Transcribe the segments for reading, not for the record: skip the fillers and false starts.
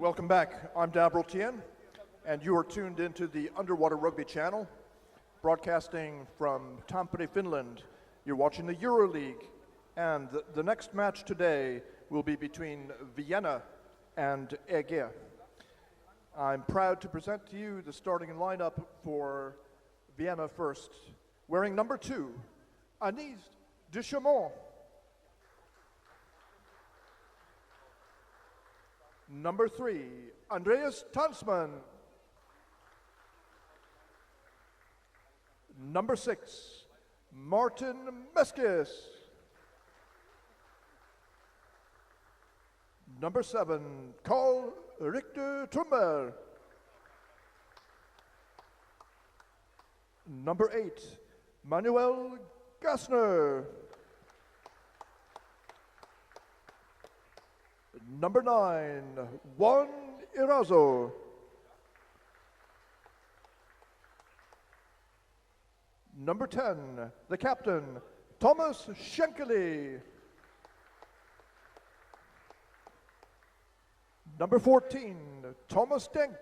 welcome back. I'm Davril Tien, and you are tuned into the Underwater Rugby channel, broadcasting from Tampere, Finland. You're watching the Euroleague, and the next match today will be between Vienna and Ege. I'm proud to present to you the starting lineup for Vienna first. Wearing number 2, Anis Deschamont. Number 3, Andreas Tansman. Number 6, Martin Meskis. Number 7, Carl Richter Trummer. Number 8, Manuel Gassner. Number 9, Juan Irazo. Number 10, the captain, Thomas Schenkely. Number 14, Thomas Denk.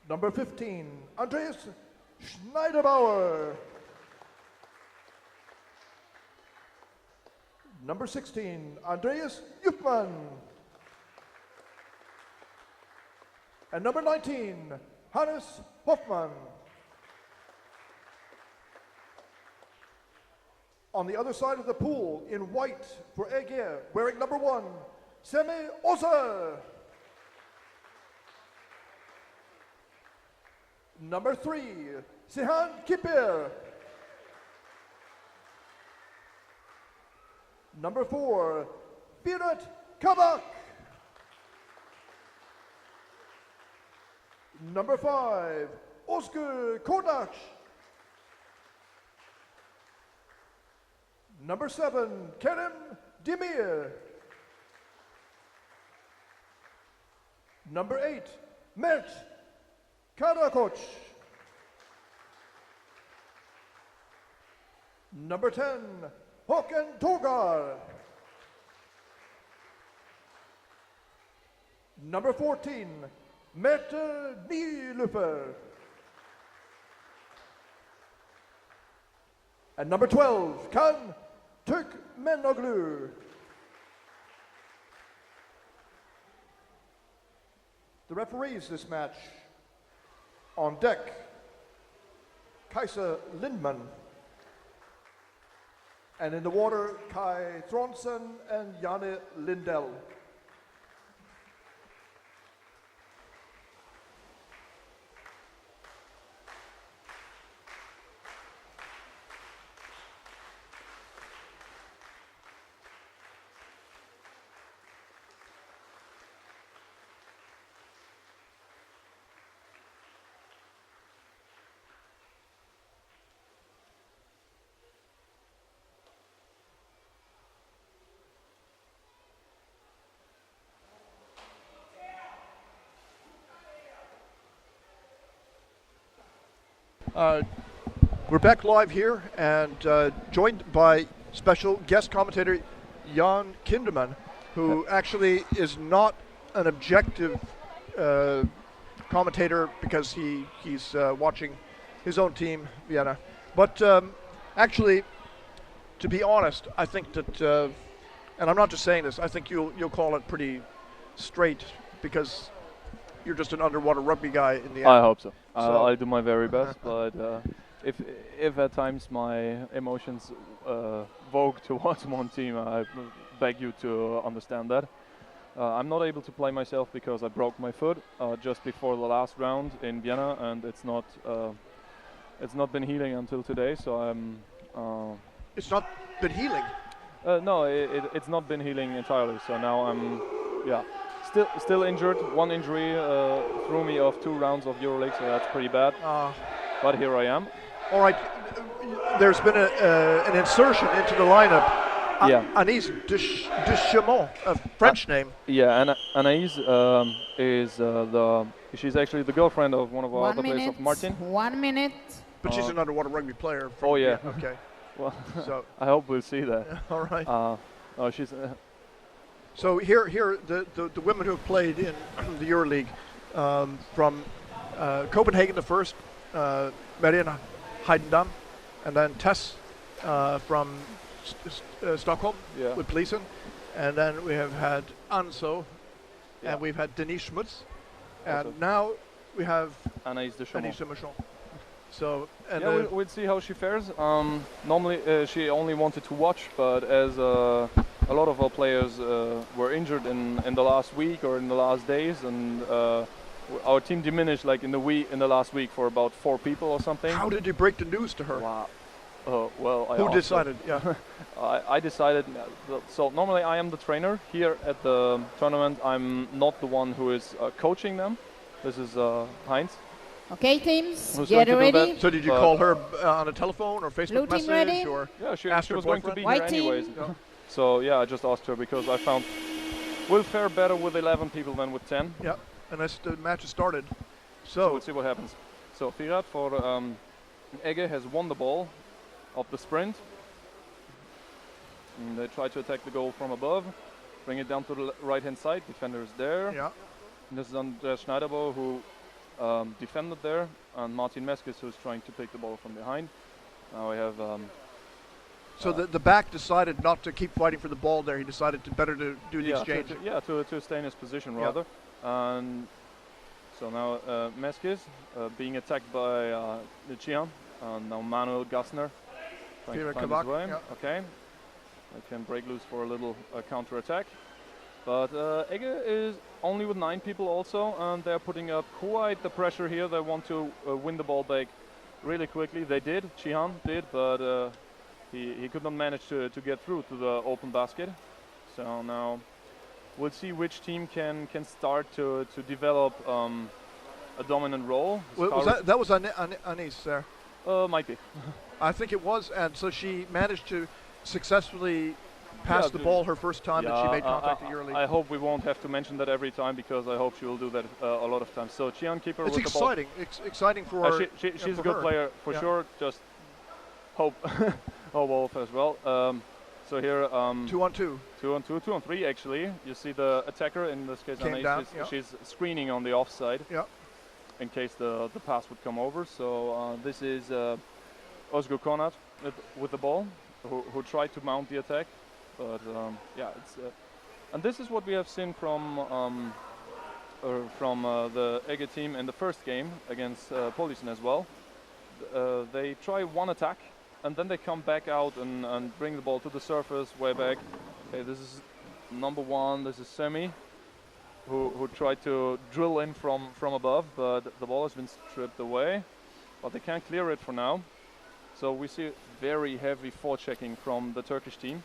Number 15, Andreas Schneiderbauer. Number 16, Andreas Jufman. And number 19, Hannes Hoffmann. On the other side of the pool, in white for Ege, wearing number 1, Semi Ozer. Number 3, Sihan Kipir. Number 4, Virat Kabak. Number 5, Oscar Kodac. Number 7, Kerem Demir. Number 8, Mert Karakoc. Number 10, Håkan Torgar. Number 14, Mette Nielufer. And number 12, Kan Turkmenoglu. The referees this match: on deck, Kajsa Lindman. And in the water, Kai Tronsen and Janne Lindell. We're back live here and joined by special guest commentator Jan Kinderman, who actually is not an objective commentator because he's watching his own team, Vienna. But actually, to be honest, I think that, and I'm not just saying this, I think you'll call it pretty straight because you're just an underwater rugby guy in the end. I hope so. I'll do my very best, but if at times my emotions vogue towards one team, I beg you to understand that. I'm not able to play myself because I broke my foot just before the last round in Vienna, and it's not been healing until today. So I'm. It's not been healing. No, it's not been healing entirely. So now I'm, yeah. Still injured. One injury threw me off 2 rounds of Euroleague, so that's pretty bad. But here I am. All right. There's been an insertion into the lineup. Anis Deschamont, a French name. Yeah, Anaïs she's actually the girlfriend of one of our other players, of Martin. 1 minute. But she's an underwater rugby player. Oh yeah. Okay. Well, so I hope we'll see that. All right. Oh, she's. So here the women who have played in the EuroLeague, from Copenhagen the first, Marianne Heidendam, and then Tess from Stockholm with Polisen, and then we have had Anso, and we've had Denise Schmutz, and now we have Anaïs Deschamps. So and we'll see how she fares. Normally she only wanted to watch, but as a lot of our players were injured in the last week or in the last days, and our team diminished like in the last week for about 4 people or something. How did you break the news to her? Wow. Well, who decided? Yeah, I decided. So normally I am the trainer here at the tournament. I'm not the one who is coaching them. This is Heinz. Okay, teams, get ready. So did you call her on a telephone or Facebook Blue team message? ready? Or she was going to be White here anyways. Yeah. So yeah, I just asked her because I found we'll fare better with 11 people than with 10. Yeah, and that's the match has started. So we'll see what happens. So Firat for Ege has won the ball of the sprint. And they try to attack the goal from above, bring it down to the right-hand side. Defender is there. Yeah. And this is Andreas Schneiderbo who defended there, and Martin Meskis who's trying to take the ball from behind. Now we have. So the back decided not to keep fighting for the ball there. He decided to do the exchange. To stay in his position rather. And so now Meskis being attacked by Chian, and now Manuel Gassner trying to find his way. Yeah. Okay, I can break loose for a little counter attack. But Ege is only with 9 people also, and they're putting up quite the pressure here. They want to win the ball back really quickly. They did, Chihan did, but he could not manage to get through to the open basket. So now we'll see which team can start to develop a dominant role. That was Anis there? Might be. I think it was, and so she managed to successfully pass the ball her first time that she made contact at EuroLeague. I hope we won't have to mention that every time, because I hope she will do that a lot of times. So Chian keeper with the ball. It's exciting for her. She's a good player for sure. Just hope Wolf as well. So here 2 on 2. 2 on 2, 2 on 3 actually. You see the attacker, in this case she's screening on the offside. Yeah. In case the pass would come over. So this is Ozgur Konat with the ball, who tried to mount the attack. But it's and this is what we have seen from the Ege team in the first game against Polisen as well. They try one attack and then they come back out and bring the ball to the surface way back. Okay, this is number 1. This is Semi, who tried to drill in from above, but the ball has been stripped away. But they can't clear it for now. So we see very heavy forechecking from the Turkish team.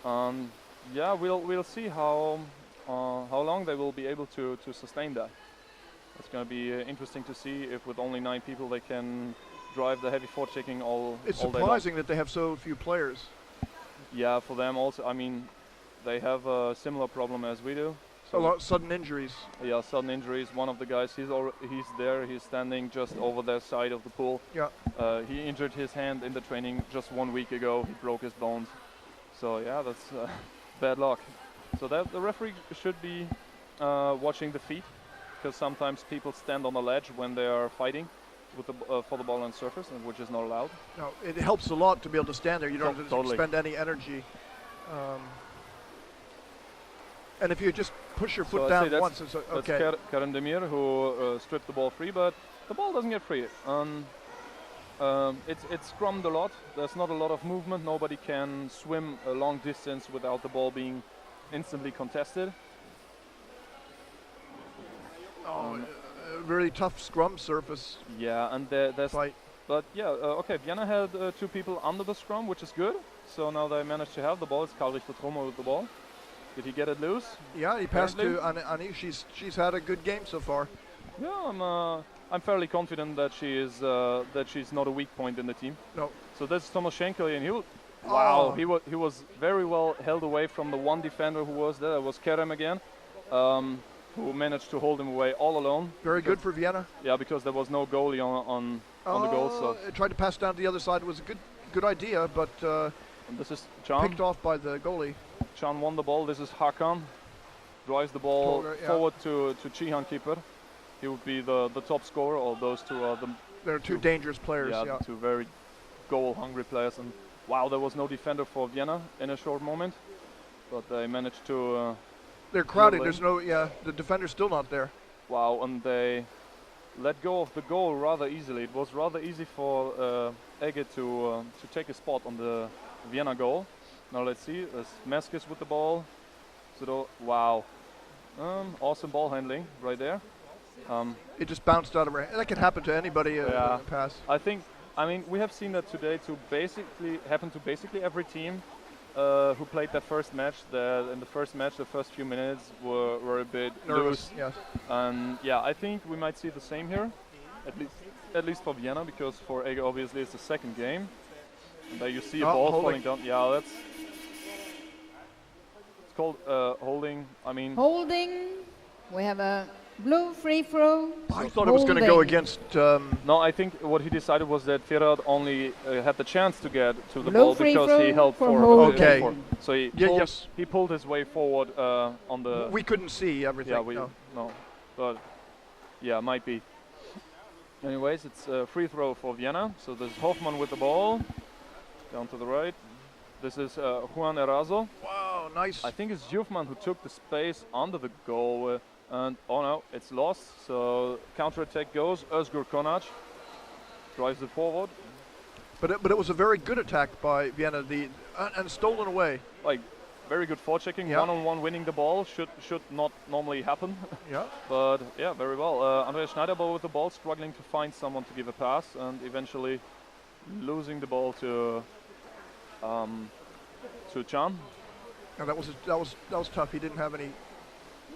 We'll see how long they will be able to sustain that. It's going to be interesting to see if with only 9 people they can drive the heavy forechecking all It's all surprising day long. that they have so few players. Yeah, for them also. I mean, they have a similar problem as we do. So a lot of sudden injuries. Yeah, sudden injuries. One of the guys, he's there. He's standing just over their side of the pool. Yeah. He injured his hand in the training just 1 week ago. He broke his bones. So yeah, that's bad luck. So that the referee should be watching the feet, because sometimes people stand on the ledge when they are fighting with for the ball on surface, and which is not allowed. No, it helps a lot to be able to stand there. You don't have to totally expend any energy. And if you just push your foot down once, it's okay. That's Karen Demir who stripped the ball free, but the ball doesn't get free. It's scrummed a lot. There's not a lot of movement. Nobody can swim a long distance without the ball being instantly contested. Really tough scrum surface. Yeah, and there's fight. But yeah, okay, Vienna had 2 people under the scrum, which is good. So now they managed to have the ball. It's Karl Richter Trommer with the ball. Did he get it loose? Yeah, he passed to Ani. She's had a good game so far. Yeah, I'm fairly confident that she's not a weak point in the team. No. So this is Tomoshenko, and wow, he was very well held away from the one defender who was there. It was Kerem again, who managed to hold him away all alone. Very good for Vienna. Yeah, because there was no goalie on the goal. So tried to pass down to the other side. It was a good idea, but and this is John. picked off by the goalie. Can won the ball. This is Hakan. Drives the ball forward to Cihan keeper. He would be the top scorer. All those two are the. They're two dangerous players. Yeah, two very goal-hungry players. And wow, there was no defender for Vienna in a short moment, but they managed to. They're crowded. There's no. Yeah, the defender's still not there. Wow, and they let go of the goal rather easily. It was rather easy for Ege to take a spot on the Vienna goal. Now let's see. There's Meskis with the ball. So wow, awesome ball handling right there. It just bounced out of her hand. That could happen to anybody in the pass. I mean, we have seen that today to basically happen to basically every team who played their first match. In the first match, the first few minutes were a bit nervous. Loose. Yes. And yeah, I think we might see the same here, at least for Vienna, because for Ege obviously it's the second game. And there you see a ball falling down. Yeah, that's. It's called holding. I mean. Holding. We have a blue free throw. I thought it was going to go against. No, I think what he decided was that Ferrad only had the chance to get to the ball because he held forward. Okay. So he pulled his way forward on the. We couldn't see everything. Yeah, no, but yeah, might be. Anyways, it's a free throw for Vienna. So there's Hoffmann with the ball, down to the right. This is Juan Erazo. Wow, nice. I think it's Jufman who took the space under the goal. And oh no, it's lost. So counter-attack goes. Özgür Konac drives it forward. But it was a very good attack by Vienna. And stolen away. Like very good forechecking. One-on-one winning the ball should not normally happen. Yeah. But yeah, very well. Andreas Schneiderbauer with the ball, struggling to find someone to give a pass, and eventually losing the ball to Can. And that was tough. He didn't have any.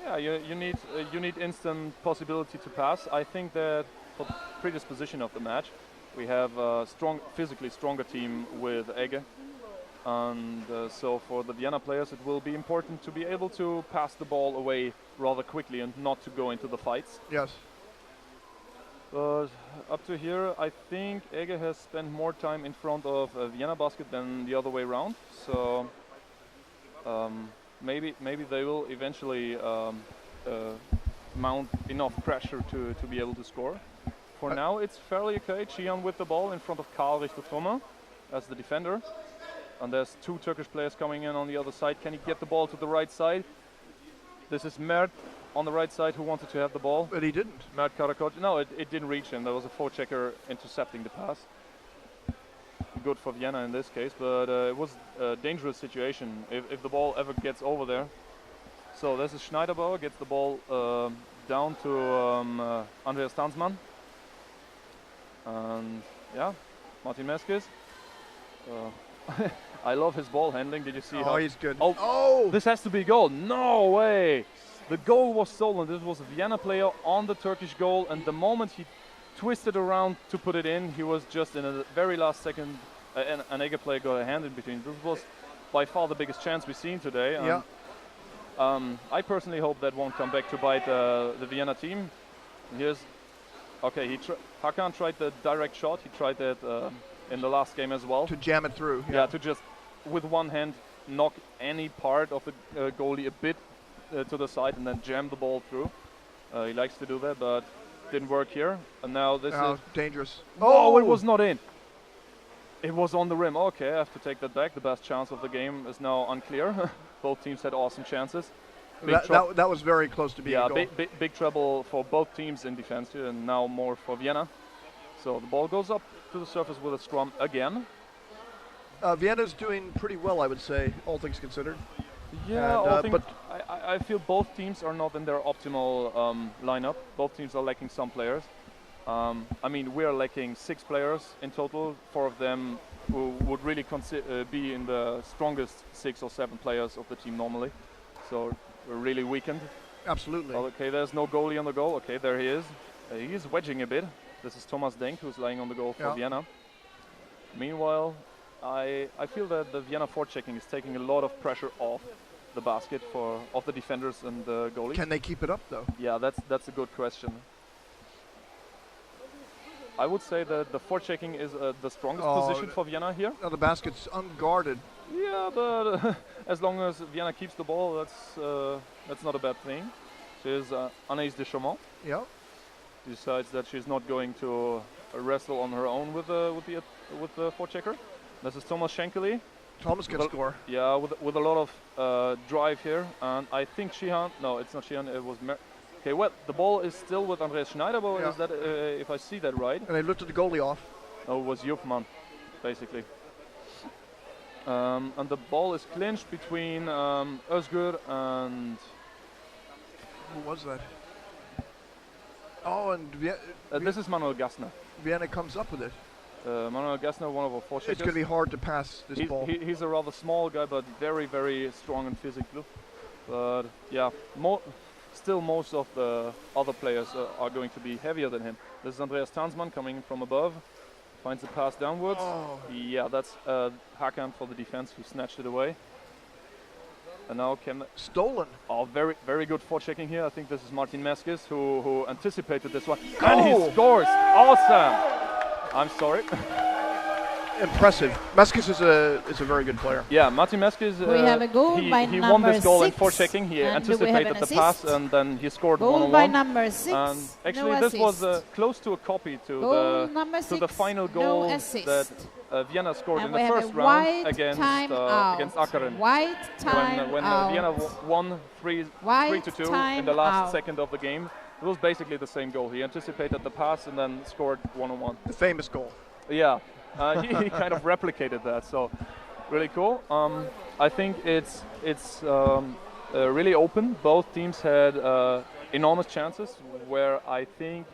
Yeah, you need instant possibility to pass. I think that for the predisposition of the match, we have a physically stronger team with Ege, and so for the Vienna players, it will be important to be able to pass the ball away rather quickly and not to go into the fights. Yes. But up to here, I think Ege has spent more time in front of Vienna basket than the other way around. So. Maybe they will eventually mount enough pressure to be able to score. For now, it's fairly okay. Cihan with the ball in front of Karl Richter-Thoma as the defender. And there's two Turkish players coming in on the other side. Can he get the ball to the right side? This is Mert on the right side who wanted to have the ball. But he didn't. Mert Karakoc. No, it didn't reach him. There was a forechecker intercepting the pass. Good for Vienna in this case, but it was a dangerous situation if the ball ever gets over there. So this is Schneiderbauer, gets the ball down to Andreas Tanzmann. And yeah, Martin Meskis. I love his ball handling. Did you see how? Oh, he's good. Oh, this has to be a goal. No way. The goal was stolen. This was a Vienna player on the Turkish goal, and the moment he twisted around to put it in, he was just in a very last second, an Ege player got a hand in between. This was by far the biggest chance we've seen today. Yeah. I personally hope that won't come back to bite the Vienna team. Here's, okay, Hakan tried the direct shot. He tried that in the last game as well. To jam it through. Yeah, to just with one hand knock any part of the goalie a bit to the side and then jam the ball through. He likes to do that, but didn't work here. And now this is dangerous. Oh, it was not in. It was on the rim. Okay, I have to take that back. The best chance of the game is now unclear. Both teams had awesome chances. That was very close to being a goal. Big trouble for both teams in defense here, and now more for Vienna. So the ball goes up to the surface with a scrum again. Vienna's doing pretty well, I would say, all things considered. Yeah, but I feel both teams are not in their optimal lineup. Both teams are lacking some players. I mean, we're lacking 6 players in total. 4 of them who would really be in the strongest 6 or 7 players of the team normally. So we're really weakened. Absolutely. Well, okay, there's no goalie on the goal. Okay, there he is. He is wedging a bit. This is Thomas Denk, who's laying on the goal for Vienna. Meanwhile, I feel that the Vienna forechecking is taking a lot of pressure off the basket of the defenders and the goalies. Can they keep it up though? Yeah, that's a good question. I would say that the forechecking is the strongest position for Vienna here. The basket's unguarded. Yeah, but as long as Vienna keeps the ball, that's not a bad thing. She's Anaïs Deschamps. Yeah. Decides that she's not going to wrestle on her own with the forechecker. This is Thomas Schenkely. Thomas can score. Yeah, with a lot of drive here, and I think Sheehan. No, it's not Sheehan. It was. Okay, well, the ball is still with Andreas Schneider. But is that if I see that right? And they lifted the goalie off. No, it was Jufman, basically. And the ball is clinched between Özgür and. Who was that? Oh, and this is Manuel Gassner. Vienna comes up with it. Manuel Gassner, one of our forecheckers. It's going to be hard to pass this ball. He's a rather small guy, but very, very strong and physical. But yeah, still most of the other players are going to be heavier than him. This is Andreas Tansman coming from above, finds the pass downwards. Oh. Yeah, that's Hakan for the defense who snatched it away. And now stolen. Oh, very, very good forechecking here. I think this is Martin Meskis who anticipated this one. And he scores. Awesome. I'm sorry. Impressive. Meskis is a very good player. Yeah, Martin Meskis. We have a goal by he number won this goal in 6, forechecking. He anticipated the pass and then he scored goal 1-on-1. by number 6. And actually, this was close to a copy to the final goal that Vienna scored in the first round against Akkaren. When Vienna won 3-2 in the last second of the game. It was basically the same goal. He anticipated the pass and then scored 1-on-1. The famous goal. Yeah, he kind of replicated that. So really cool. I think it's really open. Both teams had enormous chances, where I think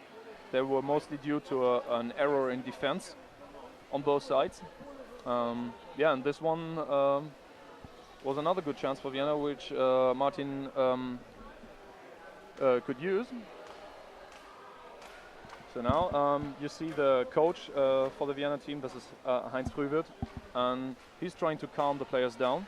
they were mostly due to an error in defense on both sides. Yeah, and this one was another good chance for Vienna, which Martin could use. So now you see the coach for the Vienna team. This is Heinz Frühwirt, and he's trying to calm the players down.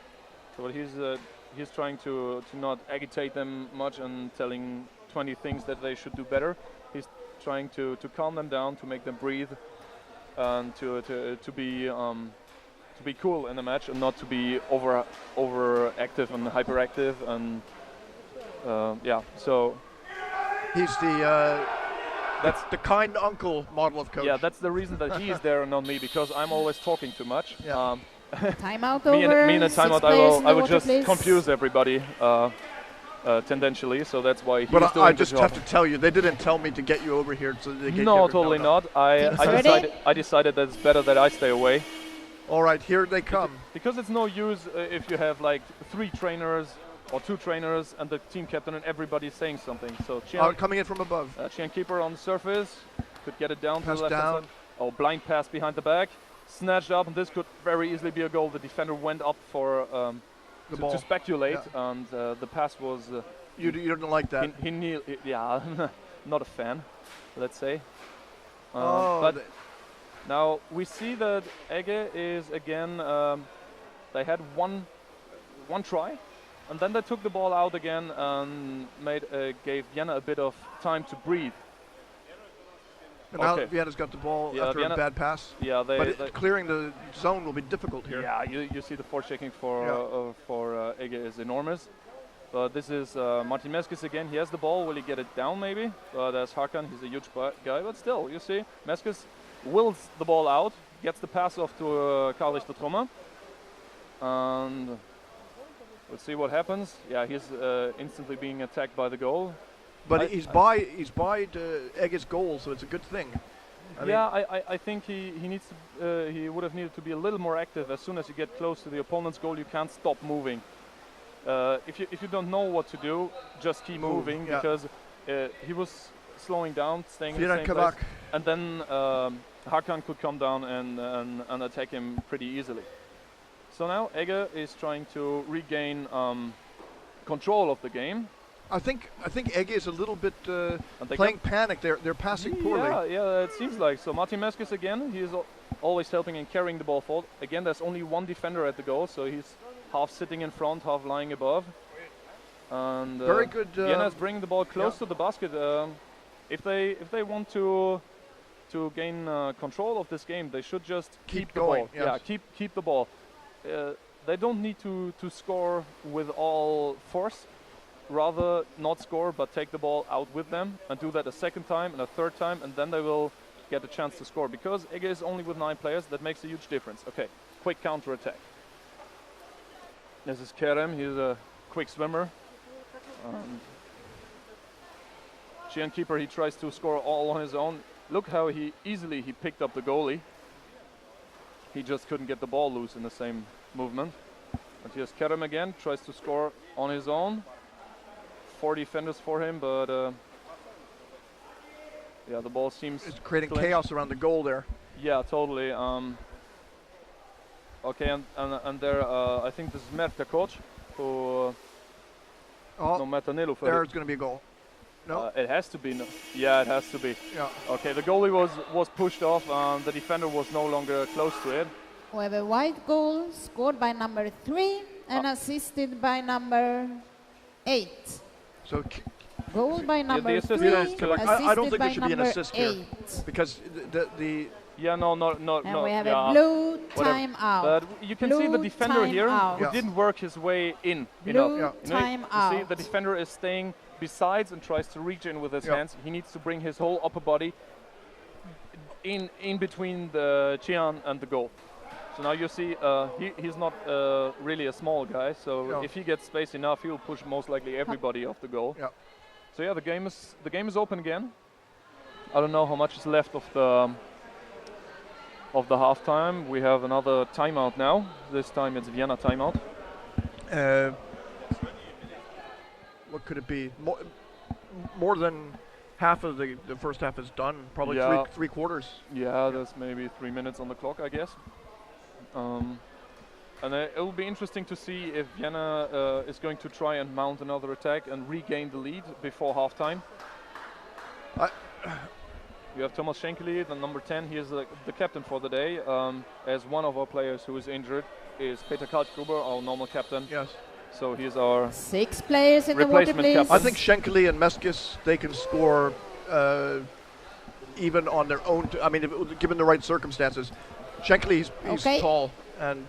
So he's trying to not agitate them much and telling 20 things that they should do better. He's trying to calm them down, to make them breathe, and to be cool in the match and not to be overactive and hyperactive. And yeah, so he's that's the kind uncle model of coach. Yeah, that's the reason that he is there and not me, because I'm always talking too much. Yeah. Timeout me over. in a timeout, I would just confuse everybody tendentially, so that's why he's doing the job. But I just have to tell you, they didn't tell me to get you over here. So they no, totally not. I decided that it's better that I stay away. All right, here they come. Because it's no use if you have like 3 trainers or 2 trainers and the team captain and everybody saying something. So coming in from above. Chian keeper on the surface, could get it down to the left down. side. Oh, blind pass behind the back, snatched up, and this could very easily be a goal. The defender went up for to speculate, and the pass was. You didn't like that. Yeah, not a fan, let's say. But now we see that Ege is again. They had one try. And then they took the ball out again and gave Vienna a bit of time to breathe. And now Vienna's got the ball after a bad pass. Yeah, but clearing the zone will be difficult here. Yeah, you see the forechecking for Ege is enormous. But this is Martin Meskis again. He has the ball. Will he get it down maybe? There's Hakan. He's a huge guy. But still, you see, Meskis wills the ball out, gets the pass off to Karl Richter Trommer. And let's see what happens. Yeah, he's instantly being attacked by the goal. But he's by Ege's goal, so it's a good thing. I think he needs to. He would have needed to be a little more active. As soon as you get close to the opponent's goal, you can't stop moving. If you don't know what to do, just keep moving, because he was slowing down, staying in the same place, and then Hakan could come down and attack him pretty easily. So now Ege is trying to regain control of the game. I think Ege is a little bit playing panic. They're passing poorly. Yeah, it seems like so. Martin Meskis again. He is always helping and carrying the ball forward. Again, there's only one defender at the goal, so he's half sitting in front, half lying above. And very good. Vienna is bringing the ball close to the basket. If they want to gain control of this game, they should just keep the ball. Yes. Yeah, keep the ball. they don't need to score with all force. Rather not score, but take the ball out with them and do that a second time and a third time, and then they will get a chance to score. Because Ege is only with 9 players, that makes a huge difference. Okay, quick counter attack. This is Kerem. He's a quick swimmer. Chian keeper, he tries to score all on his own. Look how he easily picked up the goalie. He just couldn't get the ball loose in the same movement. And here's Kerem again, tries to score on his own. 4 defenders for him, but yeah, the ball seems... It's creating chaos around the goal there. Yeah, totally. Okay, and there, I think this is Mert, the coach, who... Oh, there's going to be a goal. No? It has to be. No. Yeah, it has to be. Yeah. Okay, the goalie was pushed off, and the defender was no longer close to it. We have a white goal scored by number 3 and assisted by number 8. So goal by number 3, I don't think there should be an assist 8. here, because the yeah, no. And we have a blue time out. But you can see the defender here who didn't work his way in. Blue time out. You see, the defender is staying besides and tries to reach in with his hands. He needs to bring his whole upper body in between the Chian and the goal. So now you see he's not really a small guy, so if he gets space enough, he'll push most likely everybody off the goal. Yeah. So yeah, the game is open again. I don't know how much is left of the halftime. We have another timeout now. This time it's Vienna timeout. What could it be? More than half of the first half is done. Probably three quarters. Yeah, there's maybe 3 minutes on the clock, I guess. And it will be interesting to see if Vienna is going to try and mount another attack and regain the lead before halftime. You have Thomas Schenkeli, the number 10. He is the captain for the day. As one of our players who is injured is Peter Kaltgruber, our normal captain. Yes. So he's our 6 players in the water, please. Captain. I think Schenkeli and Meskis, they can score even on their own. I mean, given the right circumstances. Schenkeli, he's tall and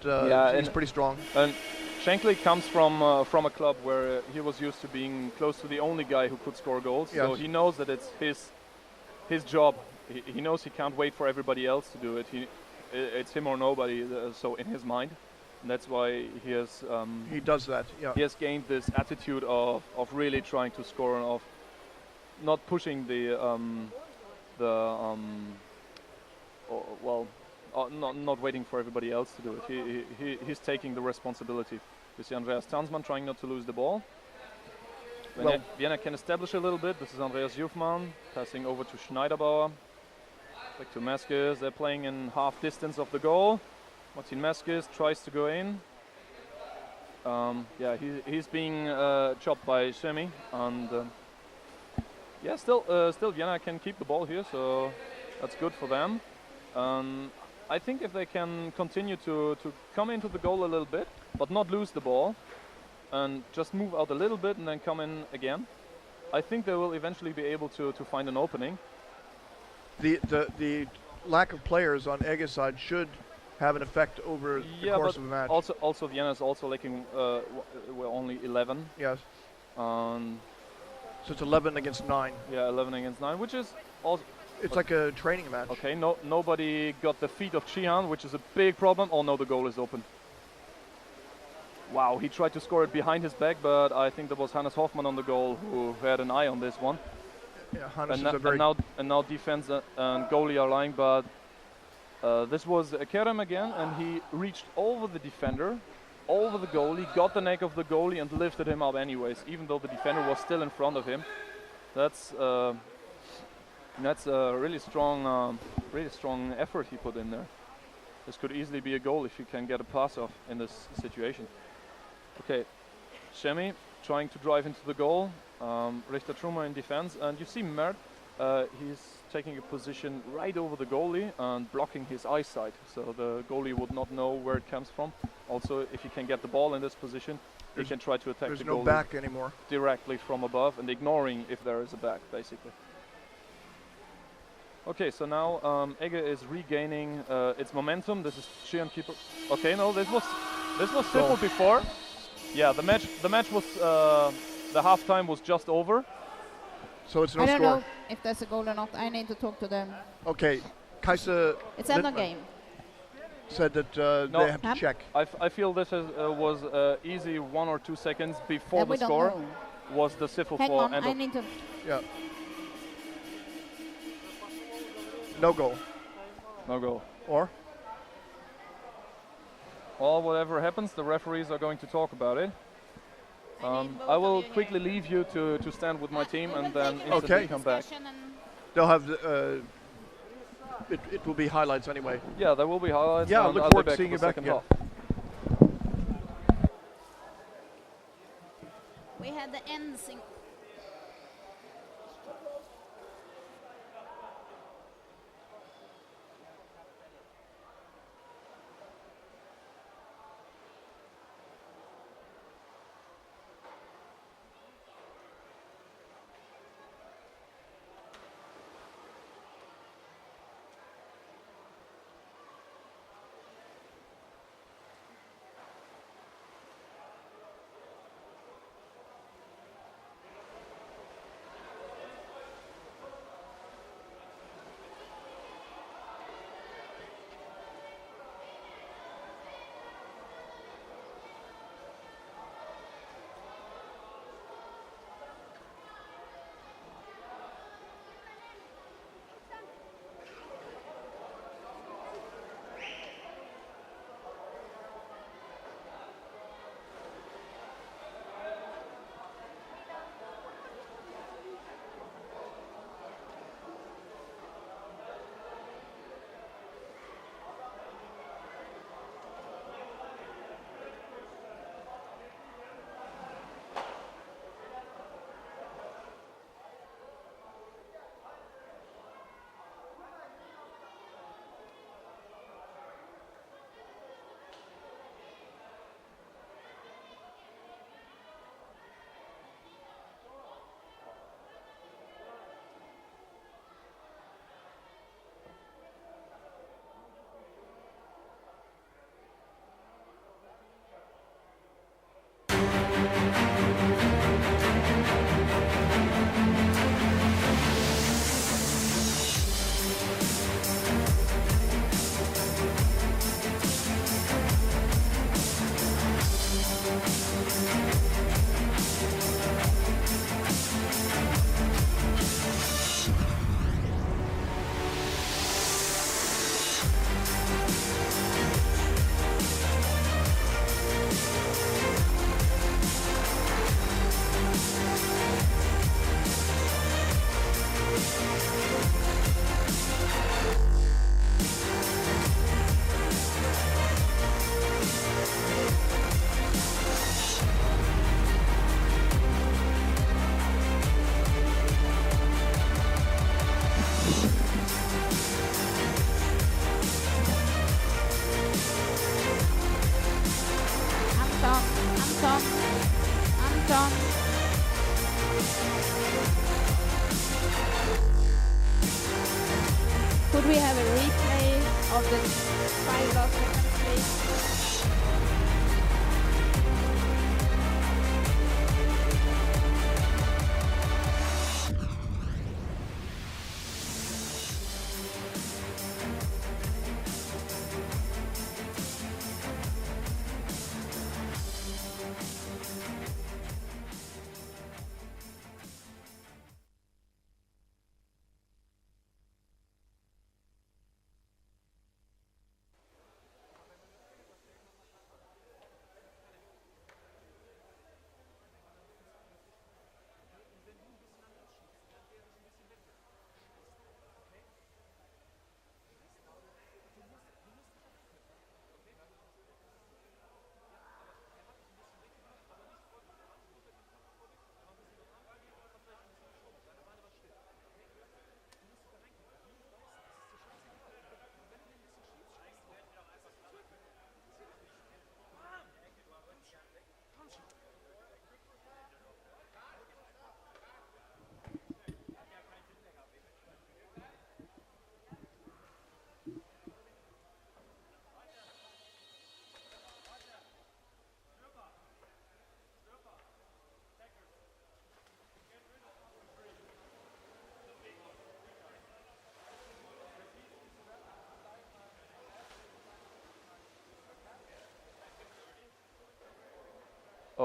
he's pretty strong. And Schenkeli comes from a club where he was used to being close to the only guy who could score goals. Yes. So he knows that it's his job. He knows he can't wait for everybody else to do it. It's him or nobody. So in his mind, and that's why he has. He does that. Yeah. He has gained this attitude of really trying to score and of not pushing not waiting for everybody else to do it. He's taking the responsibility. You see Andreas Tansman trying not to lose the ball. Vienna can establish a little bit. This is Andreas Jufmann passing over to Schneiderbauer. Back to Meskis. They're playing in half distance of the goal. Martin Meskis tries to go in. He's being chopped by Shemi, and still Vienna can keep the ball here, so that's good for them. I think if they can continue to come into the goal a little bit, but not lose the ball, and just move out a little bit and then come in again, I think they will eventually be able to find an opening. The lack of players on Ege's side should have an effect over the course of the match. Also Vienna is also lacking. We're only 11. Yes. So it's 11 against 9. Yeah, 11 against 9, which is also. It's like a training match. Okay, nobody got the feet of Chihan, which is a big problem. Oh no, the goal is open. Wow, he tried to score it behind his back, but I think there was Hannes Hoffmann on the goal who had an eye on this one. Yeah, Hannes and now defense and goalie are lying, but this was Kerem again, and he reached over the defender, over the goalie, got the neck of the goalie and lifted him up anyways, even though the defender was still in front of him. That's a really strong effort he put in there. This could easily be a goal if you can get a pass off in this situation. Okay, Shemi trying to drive into the goal. Richter Trummer in defense, and you see Mert. He's taking a position right over the goalie and blocking his eyesight, so the goalie would not know where it comes from. Also, if he can get the ball in this position, he can try to attack the goalie. There's no back anymore. Directly from above and ignoring if there is a back, basically. Okay, so now Ege is regaining its momentum. This is Chian keeper. Okay, no, this This was Goal. simple before. Yeah, the match was the halftime was just over. So it's no I don't score. know if that's a goal or not. I need to talk to them. Okay, Kajsa It's end of Lindman game. said that No. they have to Huh? check. I feel this was easy 1 or 2 seconds before Then the we don't score know. was the civil Hang for on, end I of need to. Yeah. No goal. no goal. Or? Well, whatever happens, the referees are going to talk about it. I will quickly leave you to stand with my team and then instantly Okay. come back. They'll have the, it will be highlights anyway. Yeah, there will be highlights. Yeah, and look I'll forward be to back seeing for you the back second again. half. We had the ends in. Anton. Could we have a replay of the 5 last seconds, please?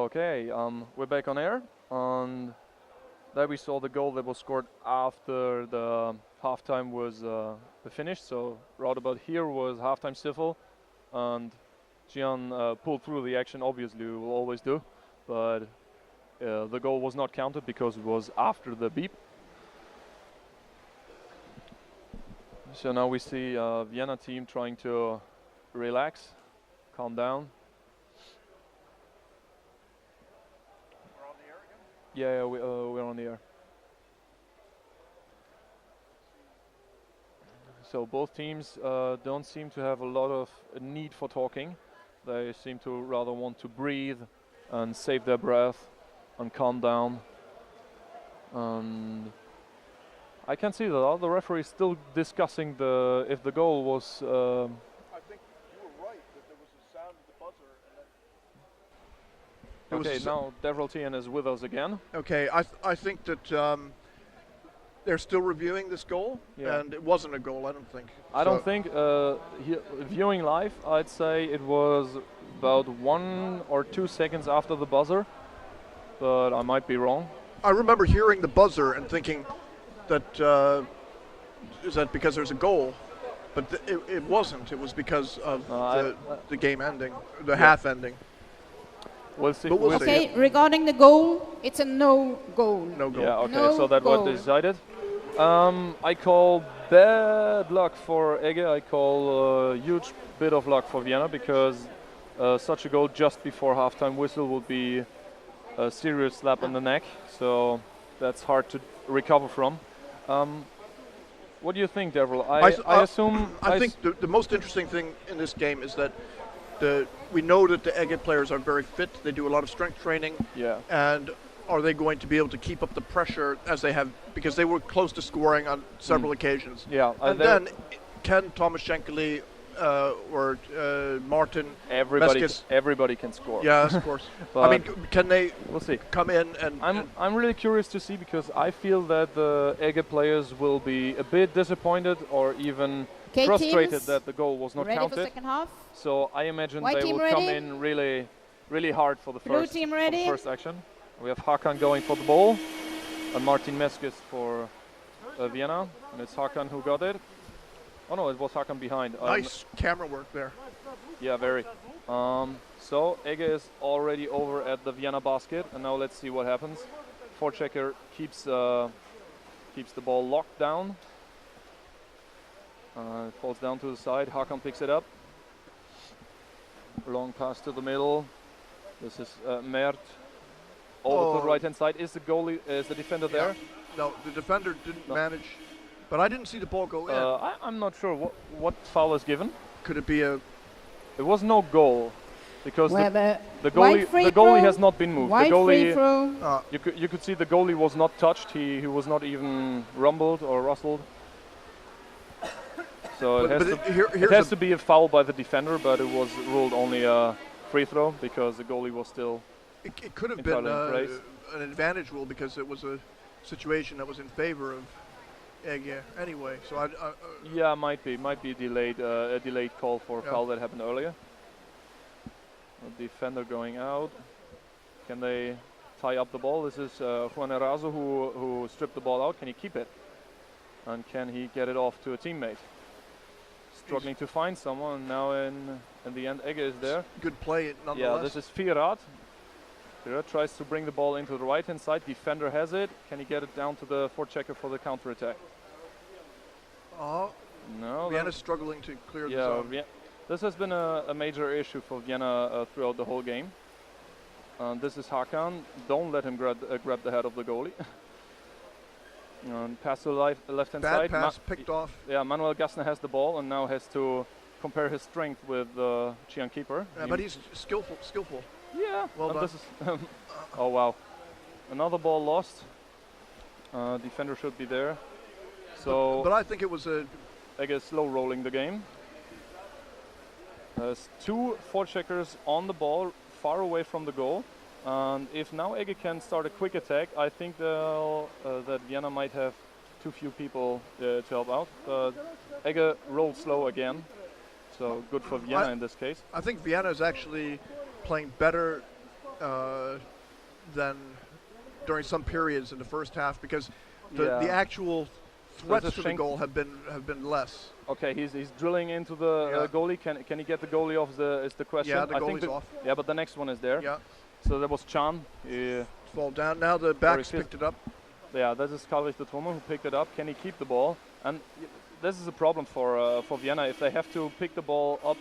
Okay, we're back on air, and there we saw the goal that was scored after the halftime was finished. So right about here was halftime stifle, and Gian pulled through the action. Obviously, we will always do, but the goal was not counted because it was after the beep. So now we see Vienna team trying to relax, calm down. We're on the air again? Yeah, we're on the air. So both teams don't seem to have a lot of need for talking. They seem to rather want to breathe and save their breath and calm down. And I can see that the referee is still discussing if the goal was. I think you were right that there was a sound at the buzzer. And Okay, now Devreltian is with us again. okay, I think that they're still reviewing this goal, and it wasn't a goal, I don't think. I don't think, viewing live, I'd say it was about 1 or 2 seconds after the buzzer, but I might be wrong. I remember hearing the buzzer and thinking that is that because there's a goal, but it wasn't. It was because of the game ending, the half ending. We'll see. But we'll see. Okay, regarding the goal, it's a no goal. No goal. Yeah, okay, No so that goal. was decided. I call bad luck for Ege. I call a huge bit of luck for Vienna because such a goal just before halftime whistle would be a serious slap on the neck. So that's hard to recover from. What do you think, Devrel? I assume. I think the most interesting thing in this game is that we know that the Ege players are very fit. They do a lot of strength training. Yeah. And are they going to be able to keep up the pressure as they have, because they were close to scoring on several occasions. Yeah. And then can Thomas Shankly or Martin everybody can score. Yes, of course. I mean, can they we'll see. come in and I'm really curious to see, because I feel that the Ege players will be a bit disappointed or even frustrated that the goal was not ready counted. for second half. So I imagine White they team will come ready? in really hard for the Blue first team ready? action. We have Hakan going for the ball and Martin Meskis for Vienna, and it's Hakan who got it. Oh no, it was Hakan behind. nice camera work there. Yeah, very. So Ege is already over at the Vienna basket, and now let's see what happens. Forechecker keeps the ball locked down. It falls down to the side. Hakan picks it up. Long pass to the middle. This is Mert. Over to the right-hand side. Is the defender there? No, the defender didn't manage, but I didn't see the ball go in. I'm not sure what foul is given. Could it be a? It was no goal, because the white free goalie throw. has not been moved. White The goalie, free throw. you could see the goalie was not touched. He was not even rumbled or rustled. So it has to be a foul by the defender, but it was ruled only a free throw because the goalie was still. It could have been an advantage rule because it was a situation that was in favor of Ege anyway. So yeah, might be a delayed call for a foul that happened earlier. The defender going out. Can they tie up the ball? This is Juan Erazo who stripped the ball out. Can he keep it? And can he get it off to a teammate? Struggling to find someone. Now in the end, Ege is there. Good play nonetheless. Yeah, this is Firat. Firat tries to bring the ball into the right-hand side. Defender has it. Can he get it down to the forechecker for the counter-attack? Oh, no. Vienna's struggling to clear the zone. Yeah, this has been a major issue for Vienna throughout the whole game. This is Hakan. Don't let him grab the head of the goalie. Pass to the left-hand side. Bad pass, picked off. Yeah, Manuel Gassner has the ball and now has to compare his strength with the Chiang keeper. Yeah, but he's skillful. Yeah. Well done. This is oh wow, another ball lost. Defender should be there. So. But I think it was a. I guess slow rolling the game. There's two forecheckers on the ball, far away from the goal. And if now Ege can start a quick attack, I think that Vienna might have too few people to help out. But Ege rolled slow again, so good for Vienna in this case. I think Vienna is actually playing better than during some periods in the first half, because the Yeah. actual threats a to the shank- goal have been less. Okay, he's drilling into the Yeah. goalie. Can he get the goalie off? Is the question? Yeah, the I think goalie's off. Yeah, but the next one is there. Yeah, So there was Chan. fall down. Now the backs fit. picked it up. Yeah, this is Karl Richter Trumme who picked it up. Can he keep the ball? And this is a problem for Vienna if they have to pick the ball up,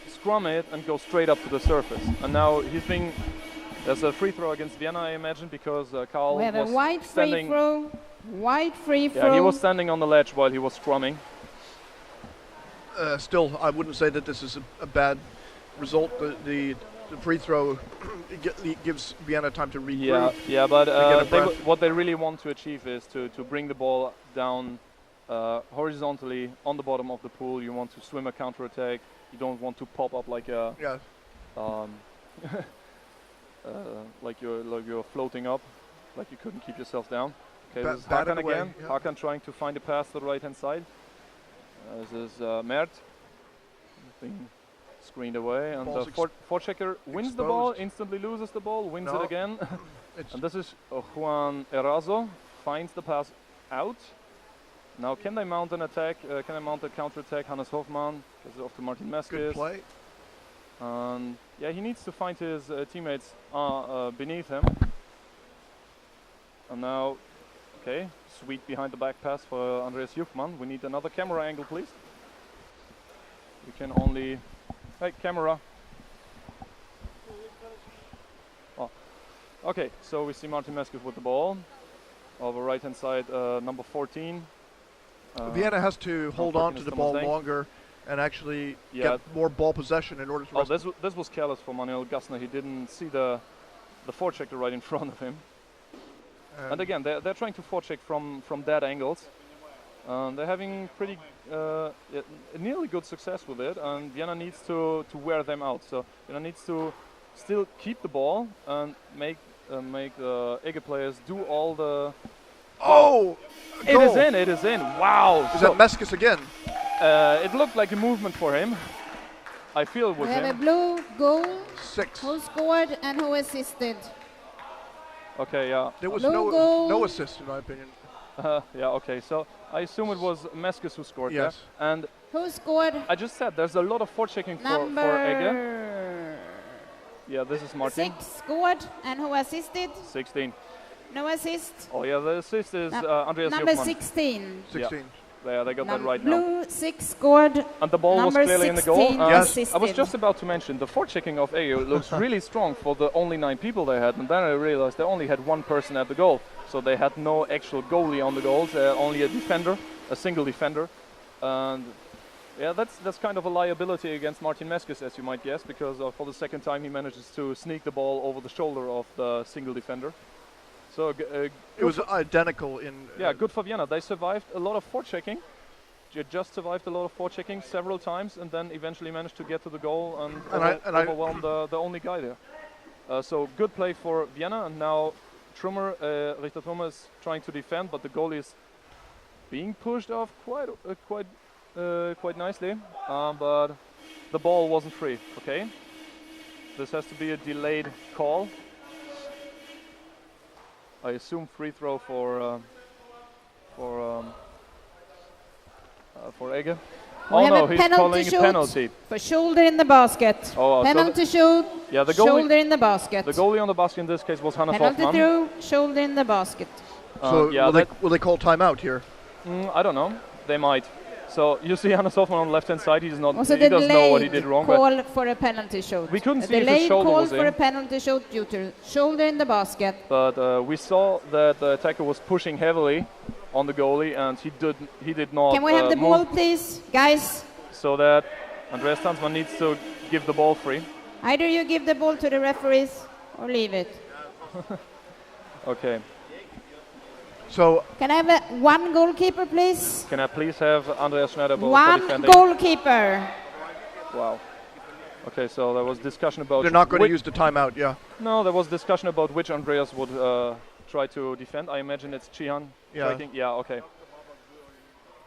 scrum it, and go straight up to the surface. And now there's a free throw against Vienna, I imagine, because Karl We have a was wide free standing. throw. Wide free throw. Yeah, he was standing on the ledge while he was scrumming. Still, I wouldn't say that this is a bad result. The free throw gives Vienna time to regroup. Yeah, but get a breath. what they really want to achieve is to bring the ball down horizontally on the bottom of the pool. You want to swim a counter-attack. You don't want to pop up like a Yeah. like you're floating up, like you couldn't keep yourself down. Okay, this is Batted Hakan away, again. yeah. Hakan trying to find a pass to the right-hand side. This is Mert being screened away, and Ball's the forechecker wins the ball, exposed. instantly loses the ball, wins No. it again. It's And this is Juan Erazo, finds the pass out. Now can they mount an attack, can they mount a counter-attack? Hannes Hofmann gives it off to Martin good Meskis. play. And yeah, he needs to find his teammates beneath him. And now, okay, sweet behind the back pass for Andreas Jufmann. We need another camera angle, please. We can only, hey, camera. Oh. Okay, so we see Martin Meskis with the ball. Over right-hand side, number 14. Vienna has to hold on to the ball Mustang. longer and actually Yeah. get more ball possession in order to. Oh, this was careless for Manuel Gassner. He didn't see the forechecker right in front of him. And again, they're trying to forecheck from dead angles. They're having pretty nearly good success with it, and Vienna needs to wear them out. So Vienna needs to still keep the ball and make the Ege players do all the. Oh! It goal. is in! It is in! Wow! Is So, that Meskis again? it looked like a movement for him. I feel it was We have a him. blue goal. 6. Who scored and who assisted? Okay, yeah. There was Blue goal. no assist in my opinion. Yeah, okay. So I assume it was Meskis who scored Yes. there. And Who scored? I just said there's a lot of forechecking for Ege. Number Yeah, this is Martin. 6 scored and who assisted? 16. No assist. Oh yeah, the assist is Andreas Number Jufmann. 16. 16. Yeah, they got that right now. Blue 6 scored. And the ball was Number clearly in the goal. 16 Yes. assisted. I was just about to mention the forechecking of Ege looks really strong for the only 9 people they had, and then I realized they only had 1 person at the goal, so they had no actual goalie on the goals, only a defender, a single defender, and yeah, that's kind of a liability against Martin Meskis, as you might guess, because for the second time he manages to sneak the ball over the shoulder of the single defender. So It was identical in. yeah, good for Vienna. They survived a lot of forechecking. Just survived a lot of forechecking several times, and then eventually managed to get to the goal and overwhelm the only guy there. So good play for Vienna, and now Richter Trumme is trying to defend, but the goalie is being pushed off quite nicely. But the ball wasn't free. Okay, this has to be a delayed call. I assume free throw for Ege. We Oh have no, a he's penalty calling a shoot. penalty. For shoulder in the basket. Oh, so penalty shoot. Yeah, the goalie, Shoulder in the basket. the goalie on the basket in this case was Hannes penalty Hoffmann. through. Shoulder in the basket. So Yeah, will they call timeout here? I don't know. They might. So you see Hannes Hoffmann on the left-hand side. He doesn't Was a know what he did delayed wrong. But call for a penalty shoot. We couldn't a see if his delayed shoulder call was for in. a penalty shoot due to shoulder in the basket. we saw that the attacker was pushing heavily on the goalie, and he did not. Can we have the move, ball, please, guys? so that Andreas Tanzmann needs to give the ball free. Either you give the ball to the referees or leave it. Okay. So Can I have one goalkeeper, please? Can I please have Andreas Schneider for One defending? goalkeeper. Wow. Okay, so there was discussion about. they're not going to which- use the timeout. Yeah. No, there was discussion about which Andreas would try to defend. I imagine it's Chihan. Yeah. striking. Yeah. Okay.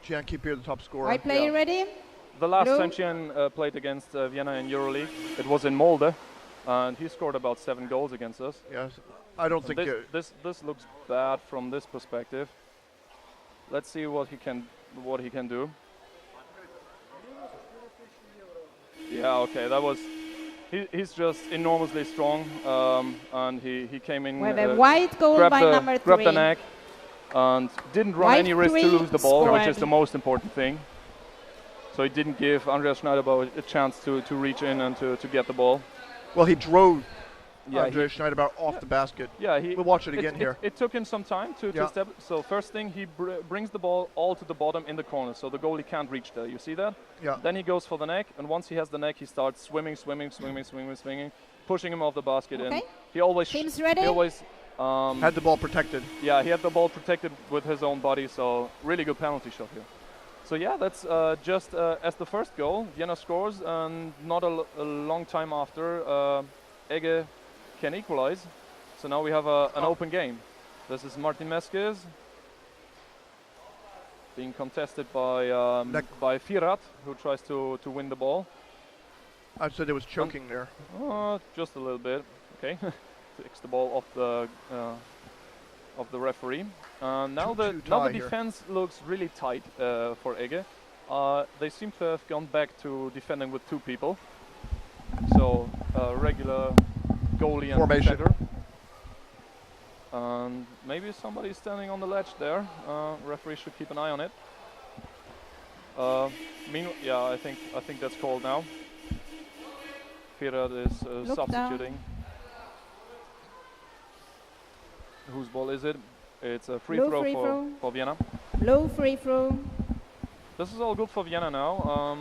Chian Keeper, the top scorer. Right player Yeah. ready? The last Blue. time Chihan played against Vienna in Euroleague, it was in Molde. and he scored about 7 goals against us. Yes, I don't think This looks bad from this perspective. Let's see what he can do. Yeah, okay, that was. He's just enormously strong, and he came in. With a white goal by number 3. Grabbed the neck, and didn't run any risk to lose the ball, which is the most important thing. So he didn't give Andreas Schneiderbauer a chance to reach in and to get the ball. Well, he drove Andreas Schneiderbauer off the basket. Yeah, we'll watch it again here. It took him some time to step. So first thing, he brings the ball all to the bottom in the corner, so the goalie can't reach there. You see that? Yeah. Then he goes for the neck, and once he has the neck, he starts swinging, pushing him off the basket. Okay. And he always Team's ready. He always had the ball protected. Yeah, he had the ball protected with his own body, so really good penalty shot here. So yeah, that's just as the first goal. Vienna scores, and not a long time after, Ege can equalize. So now we have an open game. This is Martin Meskes being contested by Firat, who tries to win the ball. I said there was choking there. Just a little bit. Okay, takes the ball off the referee. Now the defense looks really tight for Ege. They seem to have gone back to defending with 2 people. So regular goalie and formation. defender. And maybe somebody's standing on the ledge there. Referee should keep an eye on it. Yeah, I think that's called now. Firat is substituting. Whose ball is it? It's a free throw for Vienna. Low free throw. This is all good for Vienna now.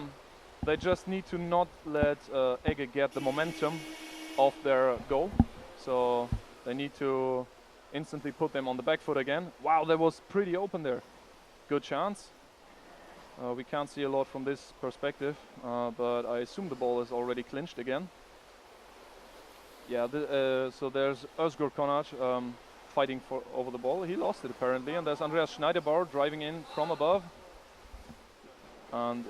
They just need to not let Ege get the momentum of their goal. So they need to instantly put them on the back foot again. Wow, that was pretty open there. Good chance. We can't see a lot from this perspective, but I assume the ball is already clinched again. Yeah, so there's Özgür Konac fighting over the ball. He lost it apparently, and there's Andreas Schneiderbauer driving in from above. And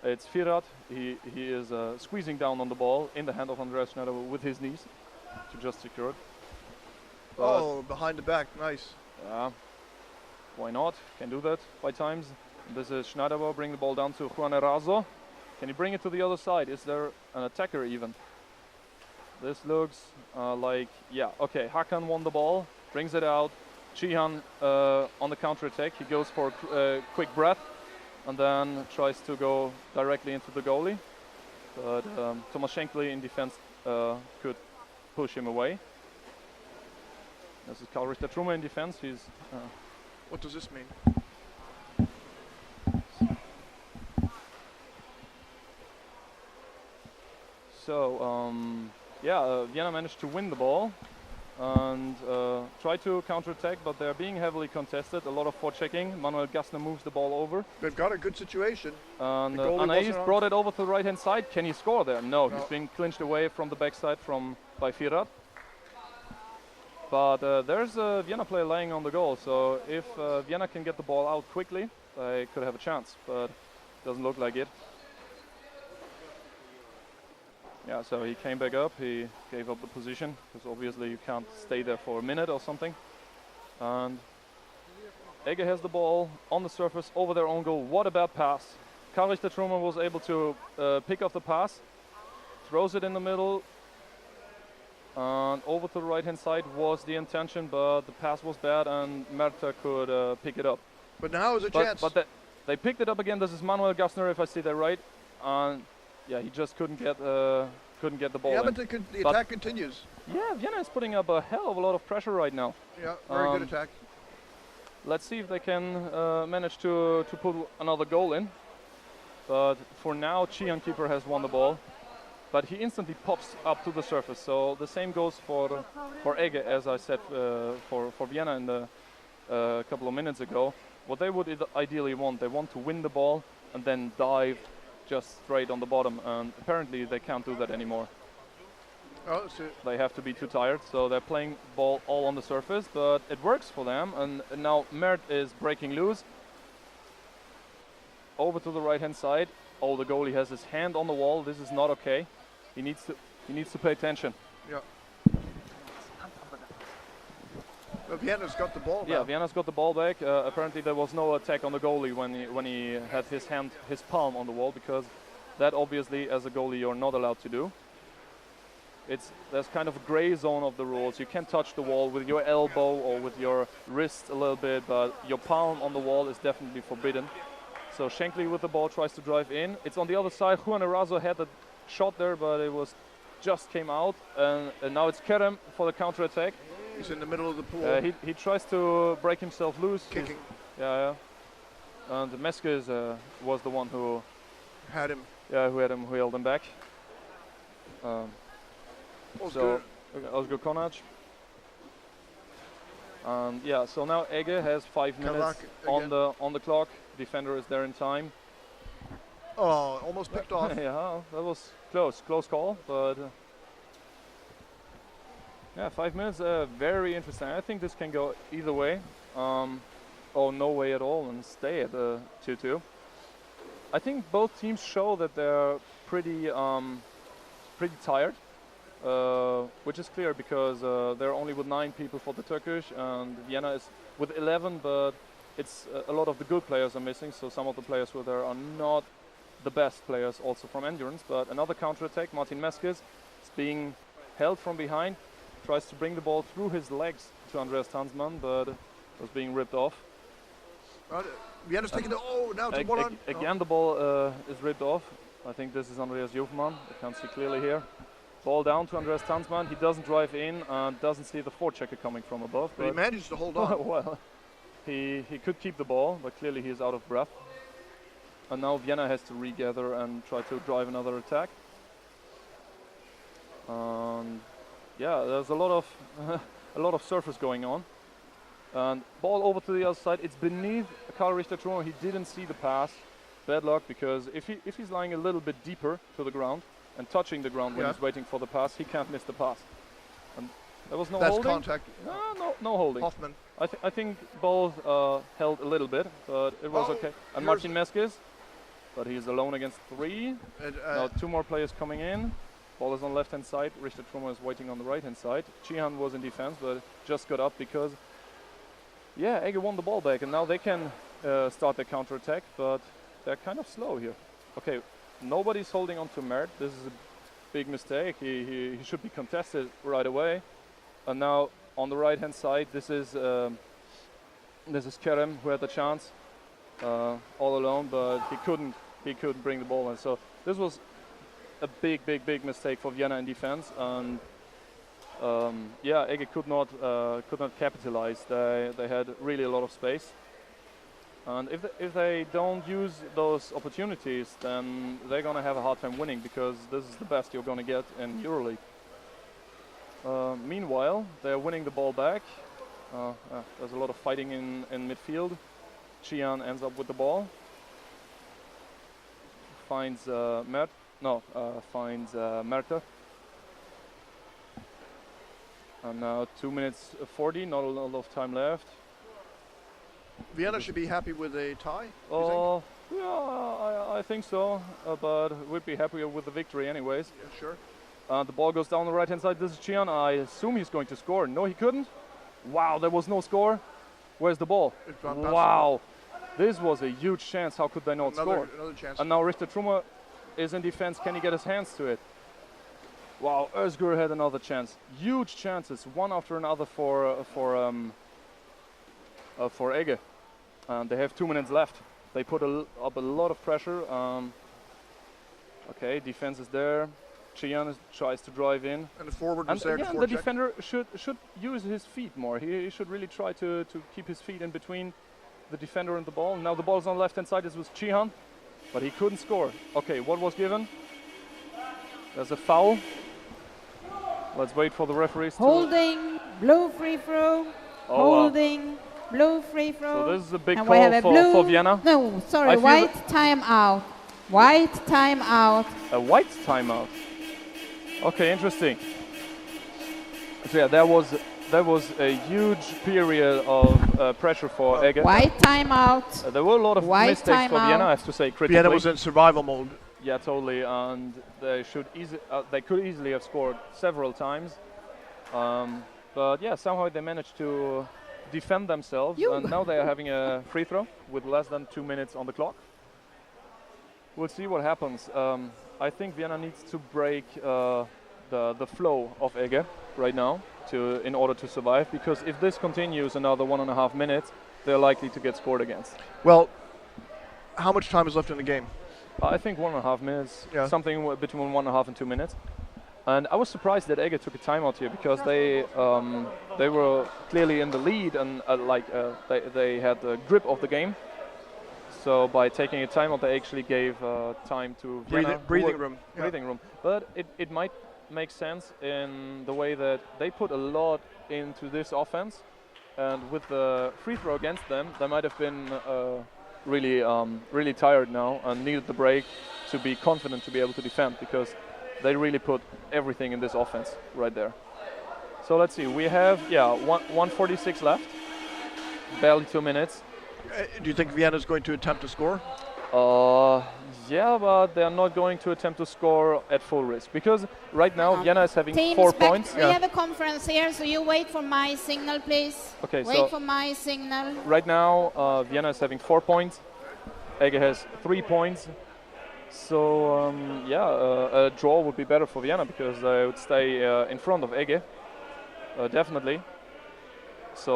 it's Firat. He is squeezing down on the ball in the hand of Andreas Schneiderbauer with his knees to just secure it. But behind the back, nice. Yeah, why not? Can do that by times. This is Schneiderbauer, bring the ball down to Juan Erazo. Can he bring it to the other side? Is there an attacker even? This looks like, yeah, okay, Hakan won the ball, brings it out. Chihan on the counter-attack, he goes for a quick breath and then tries to go directly into the goalie. But Tomasz Shankly in defense could push him away. This is Karl Richter Trumme in defense. He's. What does this mean? So, yeah, Vienna managed to win the ball and try to counter-attack, but they're being heavily contested. A lot of forechecking. Manuel Gassner moves the ball over. They've got a good situation. And Anais brought it over to the right-hand side. Can he score there? No, he's being clinched away from the backside by Firat. But there's a Vienna player laying on the goal, so if Vienna can get the ball out quickly, they could have a chance, but doesn't look like it. Yeah, so he came back up, he gave up the position, because obviously you can't stay there for a minute or something. And Ege has the ball on the surface over their own goal. What a bad pass. Karl Richter Trumme was able to pick up the pass, throws it in the middle, and over to the right-hand side was the intention, but the pass was bad and Merta could pick it up. But now is a chance. But they picked it up again. This is Manuel Gassner, if I see that right. And yeah, he just couldn't get the ball. Yeah, but the attack continues. Yeah, Vienna is putting up a hell of a lot of pressure right now. Yeah, very good attack. Let's see if they can manage to put another goal in. But for now, Chihan Keeper has won the ball. But he instantly pops up to the surface. So the same goes for Ege, as I said for Vienna in a couple of minutes ago. What they would ideally want, they want to win the ball and then dive just straight on the bottom. And apparently they can't do that anymore. Oh, so they have to be too tired, so they're playing ball all on the surface, but it works for them. And now Mert is breaking loose. Over to the right-hand side. Oh, the goalie has his hand on the wall. This is not okay. he needs to pay attention. Yeah. Well, Vienna's got the ball now. Yeah, Vienna's got the ball back. Apparently there was no attack on the goalie when he had his palm on the wall, because that obviously as a goalie you're not allowed to do. There's kind of a gray zone of the rules. You can touch the wall with your elbow or with your wrist a little bit, but your palm on the wall is definitely forbidden. So Shankly with the ball tries to drive in. It's on the other side. Juan Erazo had a shot there, but it was just came out. And now it's Kerem for the counter attack. He's in the middle of the pool. He tries to break himself loose. Kicking. Yeah. And Meskes was the one who had him. Yeah, who held him back. So Oscar Konac. And yeah, so now Ege has 5 minutes on the clock. Defender is there in time. Oh, almost picked off. Yeah, that was close call, but yeah, 5 minutes, very interesting. I think this can go either way, or no way at all, and stay at 2-2. I think both teams show that they're pretty tired, which is clear because they're only with 9 people for the Turkish, and Vienna is with 11, but it's a lot of the good players are missing, so some of the players who are there are not the best players also from endurance. But another counter-attack, Martin Meskes is being held from behind, tries to bring the ball through his legs to Andreas Tansman, but was being ripped off. Vienna's taking now it's one again the ball is ripped off. I think this is Andreas Jofman. I can't see clearly here. Ball down to Andreas Tansman. He doesn't drive in and doesn't see the forechecker coming from above. But he managed to hold on. Well, he could keep the ball, but clearly he is out of breath. And now Vienna has to regather and try to drive another attack. Yeah, there's a lot of surface going on. And ball over to the other side. It's beneath Karl Richter-Trumer. He didn't see the pass. Bad luck, because if he's lying a little bit deeper to the ground and touching the ground when he's waiting for the pass, he can't miss the pass. And there was no holding. That's contact. No holding. Hoffman. I think both held a little bit, but it was okay. And Martin Meskes, but he's alone against 3. Now 2 more players coming in. Ball is on the left-hand side. Richter-Trumer is waiting on the right-hand side. Chihan was in defense, but just got up because, yeah, Ege won the ball back, and now they can start their counter-attack, but they're kind of slow here. Okay, nobody's holding on to Mert. This is a big mistake. He should be contested right away. And now on the right-hand side, this is Kerem, who had the chance all alone, but he couldn't bring the ball in. So this was a big mistake for Vienna in defense, and yeah, Ege could not capitalize. They had really a lot of space, and if they don't use those opportunities, then they're gonna have a hard time winning, because this is the best you're gonna get in Euroleague. Meanwhile, they're winning the ball back. There's a lot of fighting in midfield. Chihan ends up with the ball. Finds Merter. And now 2 minutes 40, not a lot of time left. Vienna should be happy with a tie, yeah, I think so, but we'd be happier with the victory anyways. Yeah, sure. The ball goes down the right-hand side. This is Chihan. I assume he's going to score. No, he couldn't. Wow, there was no score. Where's the ball? Wow, this was a huge chance. How could they not score? Another chance. And now Richter-Trumer is in defense. Can he get his hands to it? Wow, Özgür had another chance. Huge chances, one after another for Ege. And they have 2 minutes left. They put up a lot of pressure. Okay, defense is there. Chihan tries to drive in. And the forward was there. And the defender should use his feet more. He should really try to keep his feet in between the defender and the ball. Now the ball is on the left-hand side. This was Chihan, but he couldn't score. Okay, what was given? There's a foul. Let's wait for the referees to... Holding, blue free throw. Holding, blue free throw. So this is a big call for Vienna. No, sorry, white timeout. White timeout. A white timeout. Okay, interesting. So yeah, there was a huge period of pressure for Ege. White timeout. There were a lot of mistakes for Vienna, I have to say, critically. Vienna was in survival mode. Yeah, totally, and they could easily have scored several times, but yeah, somehow they managed to defend themselves, and now they are having a free throw with less than 2 minutes on the clock. We'll see what happens. I think Vienna needs to break the flow of Ege right now in order to survive, because if this continues another 1.5 minutes, they're likely to get scored against. Well, how much time is left in the game? I think 1.5 minutes, yeah. Something between 1.5 and 2 minutes. And I was surprised that Ege took a timeout here, because they were clearly in the lead, and they had the grip of the game. So by taking a timeout, they actually gave time to Vienna, breathing room. Breathing room. But it might make sense in the way that they put a lot into this offense, and with the free throw against them, they might have been really tired now and needed the break to be confident to be able to defend, because they really put everything in this offense right there. So let's see, we have 1:46 left, barely 2 minutes. Do you think Vienna is going to attempt to score? Yeah, but they're not going to attempt to score at full risk, because right now Vienna is having Teams 4 points. We have a conference here, so you wait for my signal, please. Okay, wait for my signal. Right now Vienna is having 4 points. Ege has 3 points. So a draw would be better for Vienna, because they would stay in front of Ege, definitely. So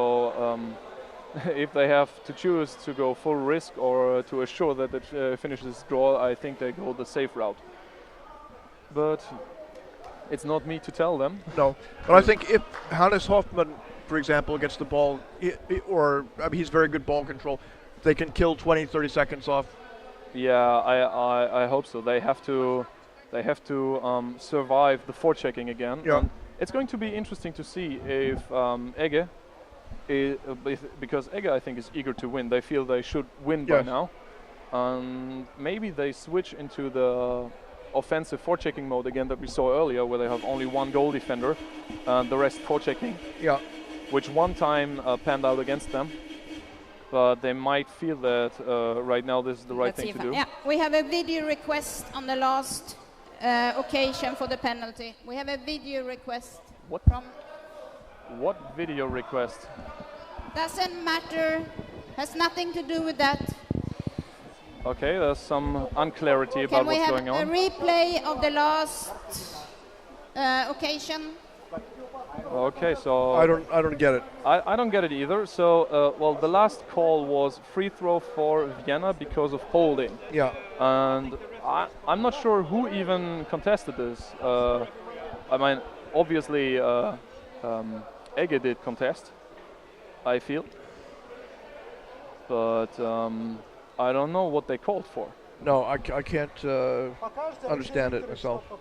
if they have to choose to go full risk or to assure that it finishes draw, I think they go the safe route. But it's not me to tell them. No, but I think if Hannes Hoffmann, for example, gets the ball, he's very good ball control, they can kill 20, 30 seconds off. Yeah, I hope so. They have to survive the forechecking again. Yeah. And it's going to be interesting to see if Ege, because Ege I think is eager to win. They feel they should win by now, and maybe they switch into the offensive forechecking mode again that we saw earlier, where they have only one goal defender and the rest forechecking. Yeah. Which one time panned out against them. But they might feel that right now this is the right thing to do. Yeah, we have a video request on the last occasion for the penalty. We have a video request. What? From what video request? Doesn't matter. Has nothing to do with that. Okay, there's some unclarity about what's going on. Can we have a replay of the last occasion? Okay, so I don't get it. I don't get it either. So well, the last call was free throw for Vienna because of holding. Yeah. And I'm not sure who even contested this. I mean, obviously Ege did contest, I feel, but I don't know what they called for. No, I can't understand it myself. There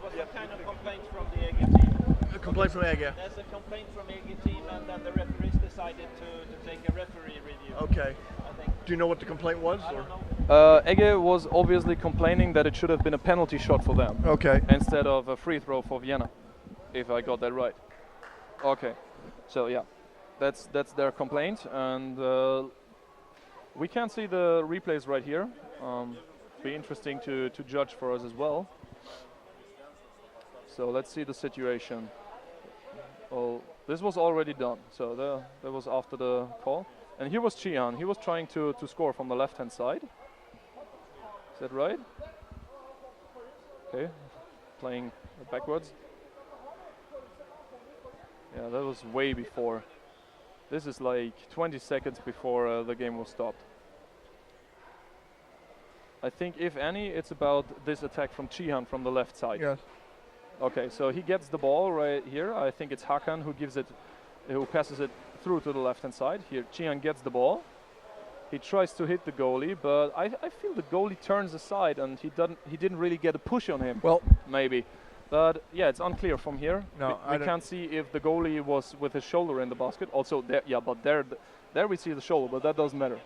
was some kind of complaint from the Ege team. A complaint from Ege? There's a complaint from Ege team, and then the referees decided to take a referee review. Okay. I think. Do you know what the complaint was? I don't know. Ege was obviously complaining that it should have been a penalty shot for them. Okay. Instead of a free throw for Vienna, if I got that right. Okay. So yeah, that's their complaint, and we can see the replays right here. Be interesting to judge for us as well. So let's see the situation. Well, this was already done, so that was after the call. And here was Chihan. He was trying to score from the left-hand side. Is that right? Okay, playing backwards. Yeah, that was way before. This is like 20 seconds before the game was stopped. I think, if any, it's about this attack from Chihan from the left side. Yes. Okay, so he gets the ball right here. I think it's Hakan who passes it through to the left-hand side. Here, Chihan gets the ball. He tries to hit the goalie, but I feel the goalie turns aside, and he didn't really get a push on him. Well, maybe. But yeah, it's unclear from here. No, we can't see if the goalie was with his shoulder in the basket. Also, there we see the shoulder, but that doesn't matter.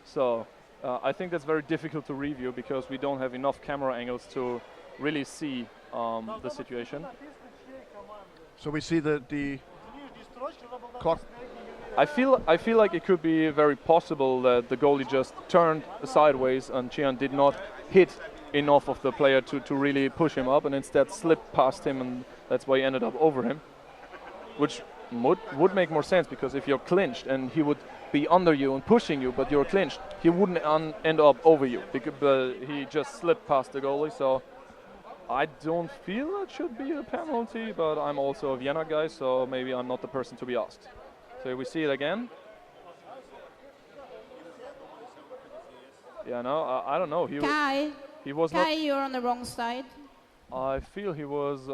So I think that's very difficult to review, because we don't have enough camera angles to really see the situation. So we see the clock. I feel like it could be very possible that the goalie just turned sideways and Chian did not hit enough of the player to really push him up, and instead slipped past him, and that's why he ended up over him, which would make more sense, because if you're clinched and he would be under you and pushing you, but you're clinched, he wouldn't end up over you, because he just slipped past the goalie. So I don't feel it should be a penalty, but I'm also a Vienna guy, so maybe I'm not the person to be asked. So we see it again. Yeah, no, I don't know. He was Kai, you're on the wrong side. I feel he was.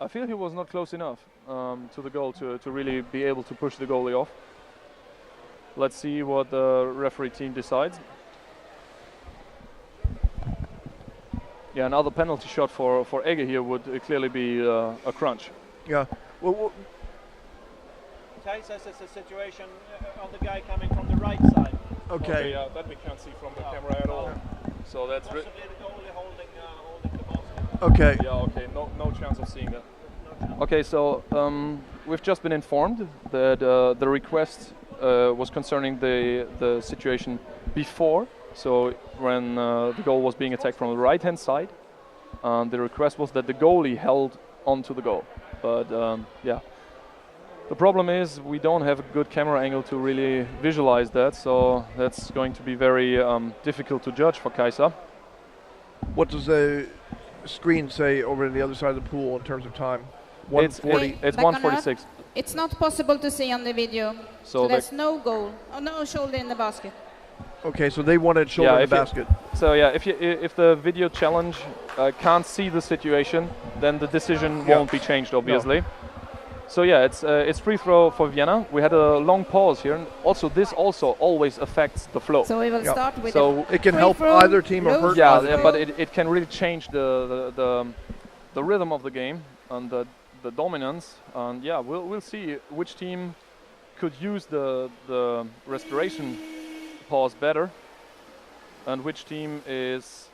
I feel he was not close enough to the goal to really be able to push the goalie off. Let's see what the referee team decides. Yeah, another penalty shot for Ege here would clearly be a crunch. Yeah. Well, Kai says it's a situation on the guy coming from the right side. okay. Yeah, that we can't see from the camera at all. So that's Possibly the goalie holding the basket. Okay. yeah, okay, no chance of seeing that. Okay, so we've just been informed that the request was concerning the situation before. So when the goal was being attacked from the right-hand side, the request was that the goalie held onto the goal. But yeah, the problem is we don't have a good camera angle to really visualize that, so that's going to be very difficult to judge for Kaisa. What does the screen say over on the other side of the pool in terms of time? It's 1:40. it's Back on 1:46. It's not possible to see on the video. So there's no goal. Oh, no shoulder in the basket. Okay, so they wanted shoulder in the basket. So yeah, if the video challenge can't see the situation, then the decision won't be changed, obviously. So yeah, it's free throw for Vienna. We had a long pause here, and also this always affects the flow. So we will start with So It can free help throw, either team or low hurt free either yeah, team. but it can really change the rhythm of the game and the dominance. And yeah, we'll see which team could use the respiration pause better, and which team is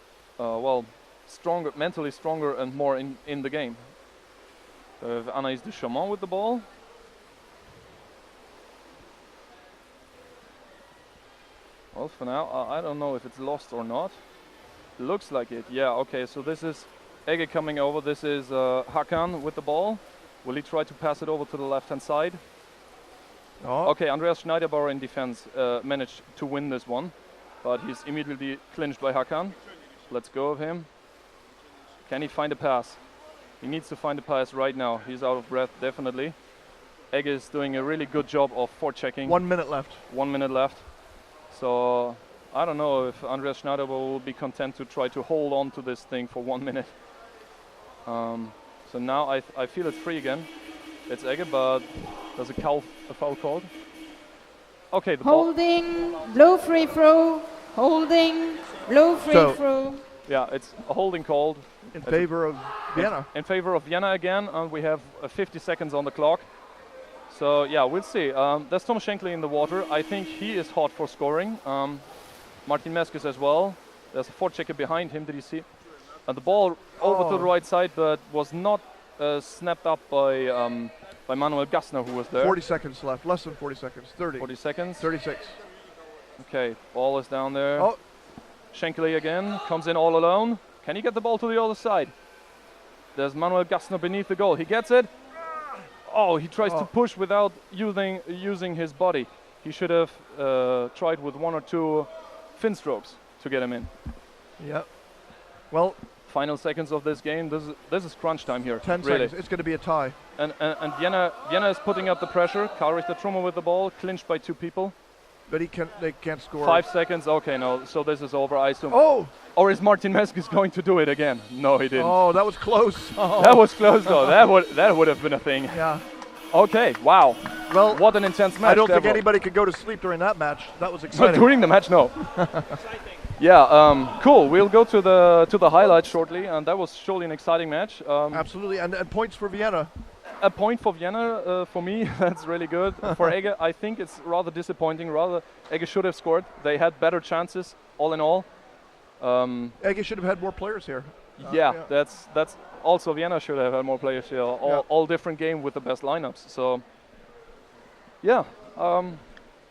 stronger, mentally stronger and more in the game. Anaïs de Chamon with the ball. Well, for now, I don't know if it's lost or not. Looks like it. Yeah, okay, so this is Ege coming over. This is Hakan with the ball. Will he try to pass it over to the left-hand side? Oh. Okay, Andreas Schneiderbauer in defense managed to win this one, but he's immediately clinched by Hakan. Let's go of him. Can he find a pass? He needs to find a pass right now. He's out of breath, definitely. Ege is doing a really good job of forechecking. 1 minute left. 1 minute left. So I don't know if Andreas Schneiderbauer will be content to try to hold on to this thing for 1 minute. So now I feel it's free again. It's Ege, but there's a foul called. Okay, the holding, blow free throw, holding, blow free throw. Yeah, it's a holding called. In favor of Vienna. In favor of Vienna again, and we have 50 seconds on the clock. So yeah, we'll see. There's Tom Shankly in the water. I think he is hot for scoring. Martin Meskis as well. There's a forechecker behind him. Did you see? And the ball over to the right side, but was not snapped up by Manuel Gassner, who was there. 40 seconds left. Less than 40 seconds. 30. 40 seconds. 36. Okay, ball is down there. Oh. Shankly again comes in all alone. Can he get the ball to the other side? There's Manuel Gassner beneath the goal. He gets it. Oh, he tries to push without using his body. He should have tried with 1 or 2 fin strokes to get him in. Yeah. Well, final seconds of this game. This is crunch time here. 10 really. seconds. It's going to be a tie. And Vienna is putting up the pressure. Karl Richter Trummer with the ball, clinched by 2 people. But they can't score. 5 seconds. Okay, no. So this is over, I assume. Oh! Or is Martin Meskis going to do it again? No, he didn't. Oh, that was close. Oh. That was close, though. that would have been a thing. Yeah. Okay. Wow. Well, what an intense match. I don't think anybody could go to sleep during that match. That was exciting. During the match, no. Yeah. Cool. We'll go to the highlights shortly, and that was surely an exciting match. Absolutely, and points for Vienna. A point for Vienna, for me, that's really good. For Ege, I think it's rather disappointing. Ege should have scored. They had better chances, all in all. Ege should have had more players here. Yeah, that's also Vienna should have had more players here. All different game with the best lineups. So Yeah.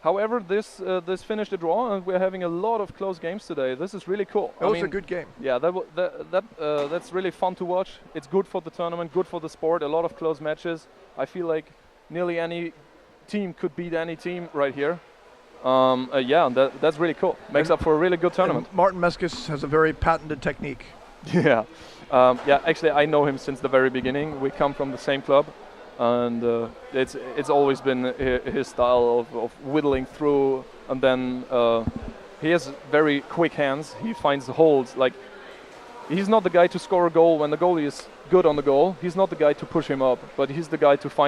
However, this finished a draw, and we're having a lot of close games today. This is really cool. It was a good game. Yeah, that's really fun to watch. It's good for the tournament, good for the sport. A lot of close matches. I feel like nearly any team could beat any team right here. Yeah, and that's really cool. Makes up for a really good tournament. Martin Meskis has a very patented technique. Yeah. Yeah, actually, I know him since the very beginning. We come from the same club. And it's always been his style of whittling through, and then he has very quick hands. He finds the holes. Like, he's not the guy to score a goal when the goalie is good on the goal. He's not the guy to push him up, but he's the guy to find